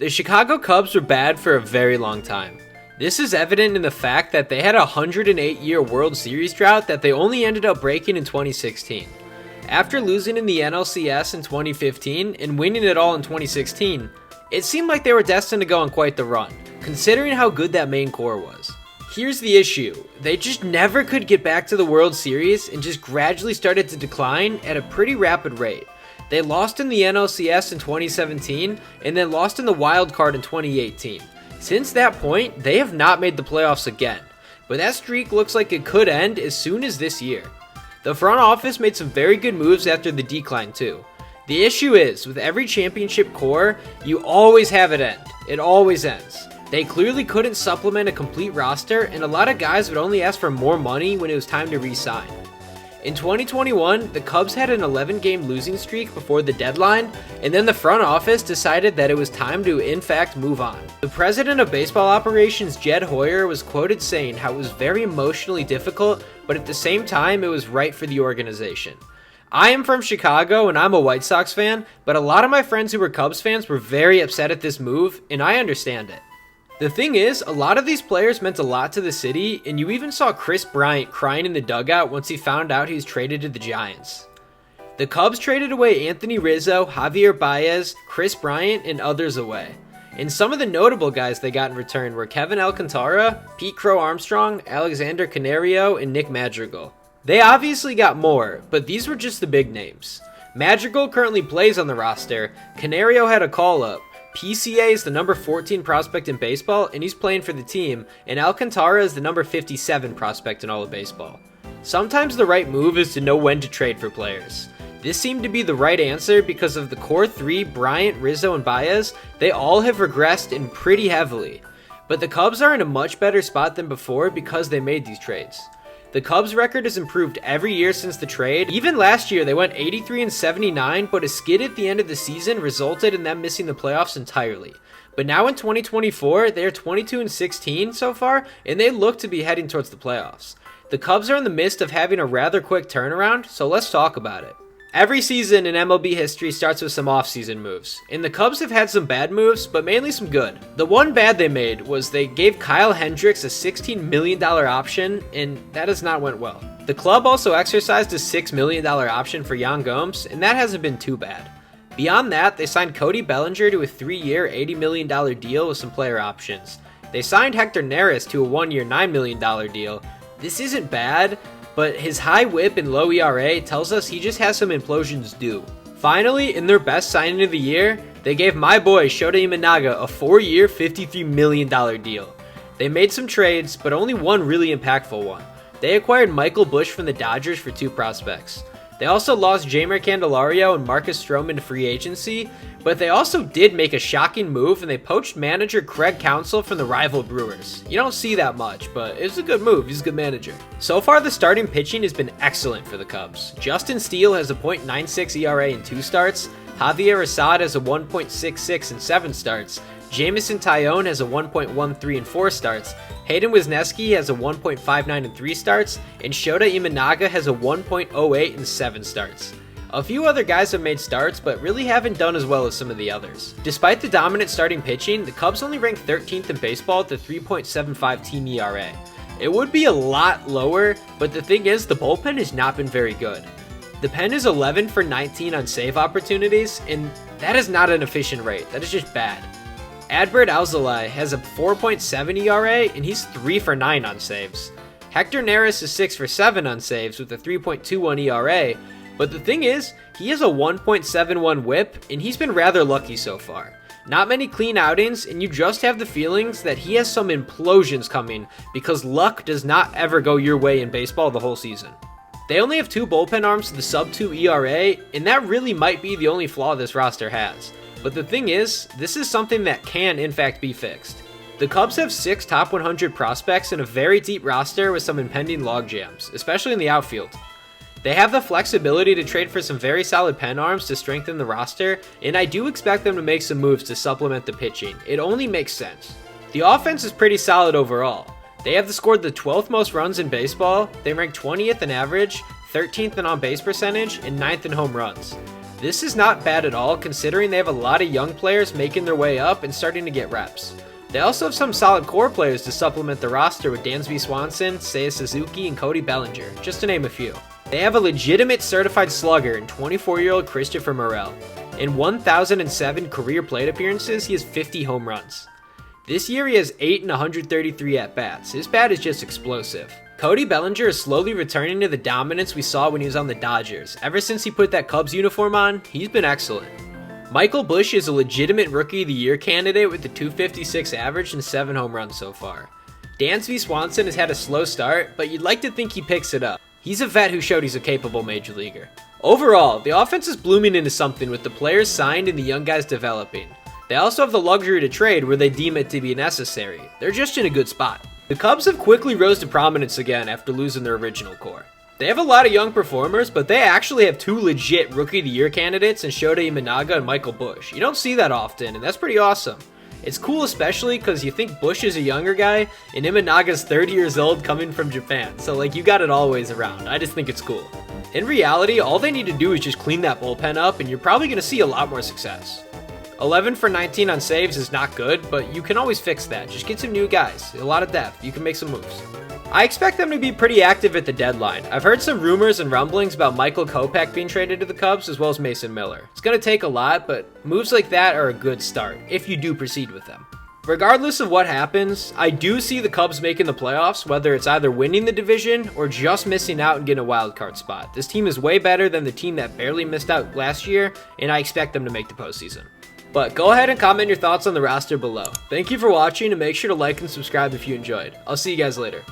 The Chicago Cubs were bad for a very long time. This is evident in the fact that they had a 108-year World Series drought that they only ended up breaking in 2016. After losing in the NLCS in 2015 and winning it all in 2016, it seemed like they were destined to go on quite the run, considering how good that main core was. Here's the issue, they just never could get back to the World Series and just gradually started to decline at a pretty rapid rate. They lost in the NLCS in 2017 and then lost in the wild card in 2018. Since that point, they have not made the playoffs again, but that streak looks like it could end as soon as this year. The front office made some very good moves after the decline too. The issue is, with every championship core, you always have it end. It always ends. They clearly couldn't supplement a complete roster, and a lot of guys would only ask for more money when it was time to re-sign. In 2021, the Cubs had an 11-game losing streak before the deadline, and then the front office decided that it was time to in fact move on. The president of baseball operations, Jed Hoyer, was quoted saying how it was very emotionally difficult, but at the same time it was right for the organization. I am from Chicago and I'm a White Sox fan, but a lot of my friends who were Cubs fans were very upset at this move, and I understand it. The thing is, a lot of these players meant a lot to the city, and you even saw Kris Bryant crying in the dugout once he found out he was traded to the Giants. The Cubs traded away Anthony Rizzo, Javier Baez, Kris Bryant, and others away. And some of the notable guys they got in return were Kevin Alcantara, Pete Crow Armstrong, Alexander Canario, and Nick Madrigal. They obviously got more, but these were just the big names. Madrigal currently plays on the roster, Canario had a call-up, PCA is the number 14 prospect in baseball, and he's playing for the team, and Alcantara is the number 57 prospect in all of baseball. Sometimes the right move is to know when to trade for players. This seemed to be the right answer because of the core three, Bryant, Rizzo, and Baez, they all have regressed in pretty heavily. But the Cubs are in a much better spot than before because they made these trades. The Cubs' record has improved every year since the trade. Even last year, they went 83-79, but a skid at the end of the season resulted in them missing the playoffs entirely. But now in 2024, they are 22-16 so far, and they look to be heading towards the playoffs. The Cubs are in the midst of having a rather quick turnaround, so let's talk about it. Every season in MLB history starts with some off-season moves, and the Cubs have had some bad moves, but mainly some good. The one bad they made was they gave Kyle Hendricks a $16 million option, and that has not went well. The club also exercised a $6 million option for Yan Gomes, and that hasn't been too bad. Beyond that, they signed Cody Bellinger to a 3-year, $80 million deal with some player options. They signed Hector Neris to a 1-year, $9 million deal. This isn't bad, but his high whip and low ERA tells us he just has some implosions due. Finally, in their best signing of the year, they gave my boy Shota Imanaga a 4-year, $53 million deal. They made some trades, but only one really impactful one. They acquired Michael Busch from the Dodgers for 2 prospects. They also lost Jeimer Candelario and Marcus Stroman to free agency, but they also did make a shocking move and they poached manager Craig Counsell from the rival Brewers. You don't see that much, but it's a good move. He's a good manager. So far, the starting pitching has been excellent for the Cubs. Justin Steele has a .96 ERA in 2 starts. Javier Assad has a 1.66 in 7 starts. Jamison Tyone has a 1.13 in 4 starts. Hayden Wesneski has a 1.59 in 3 starts. And Shota Imanaga has a 1.08 in 7 starts. A few other guys have made starts, but really haven't done as well as some of the others. Despite the dominant starting pitching, the Cubs only ranked 13th in baseball with a 3.75 team ERA. It would be a lot lower, but the thing is, the bullpen has not been very good. The pen is 11 for 19 on save opportunities, and that is not an efficient rate. That is just bad. Adbert Alzolay has a 4.7 ERA, and he's 3 for 9 on saves. Hector Neris is 6 for 7 on saves with a 3.21 ERA, but the thing is, he has a 1.71 whip, and he's been rather lucky so far. Not many clean outings, and you just have the feelings that he has some implosions coming because luck does not ever go your way in baseball the whole season. They only have 2 bullpen arms with a sub-2 ERA, and that really might be the only flaw this roster has. But the thing is, this is something that can in fact be fixed. The Cubs have 6 top 100 prospects and a very deep roster with some impending logjams, especially in the outfield. They have the flexibility to trade for some very solid pen arms to strengthen the roster, and I do expect them to make some moves to supplement the pitching. It only makes sense. The offense is pretty solid overall. They have scored the 12th most runs in baseball, they rank 20th in average, 13th in on-base percentage, and 9th in home runs. This is not bad at all considering they have a lot of young players making their way up and starting to get reps. They also have some solid core players to supplement the roster with Dansby Swanson, Seiya Suzuki, and Cody Bellinger, just to name a few. They have a legitimate certified slugger in 24-year-old Christopher Morel. In 1,007 career plate appearances, he has 50 home runs. This year he has 8 and 133 at-bats. His bat is just explosive. Cody Bellinger is slowly returning to the dominance we saw when he was on the Dodgers. Ever since he put that Cubs uniform on, he's been excellent. Michael Busch is a legitimate Rookie of the Year candidate with a 256 average and 7 home runs so far. Dansby Swanson has had a slow start, but you'd like to think he picks it up. He's a vet who showed he's a capable major leaguer. Overall, the offense is blooming into something with the players signed and the young guys developing. They also have the luxury to trade where they deem it to be necessary. They're just in a good spot. The Cubs have quickly rose to prominence again after losing their original core. They have a lot of young performers, but they actually have 2 legit Rookie of the Year candidates in Shota Imanaga and Michael Busch. You don't see that often, and that's pretty awesome. It's cool especially because you think Busch is a younger guy, and Imanaga's 30 years old coming from Japan, so you got it all ways around. I just think it's cool. In reality, all they need to do is just clean that bullpen up, and you're probably going to see a lot more success. 11 for 19 on saves is not good, but you can always fix that. Just get some new guys, a lot of depth, you can make some moves. I expect them to be pretty active at the deadline. I've heard some rumors and rumblings about Michael Kopech being traded to the Cubs as well as Mason Miller. It's going to take a lot, but moves like that are a good start, if you do proceed with them. Regardless of what happens, I do see the Cubs making the playoffs, whether it's either winning the division or just missing out and getting a wild card spot. This team is way better than the team that barely missed out last year, and I expect them to make the postseason. But go ahead and comment your thoughts on the roster below. Thank you for watching, and make sure to like and subscribe if you enjoyed. I'll see you guys later.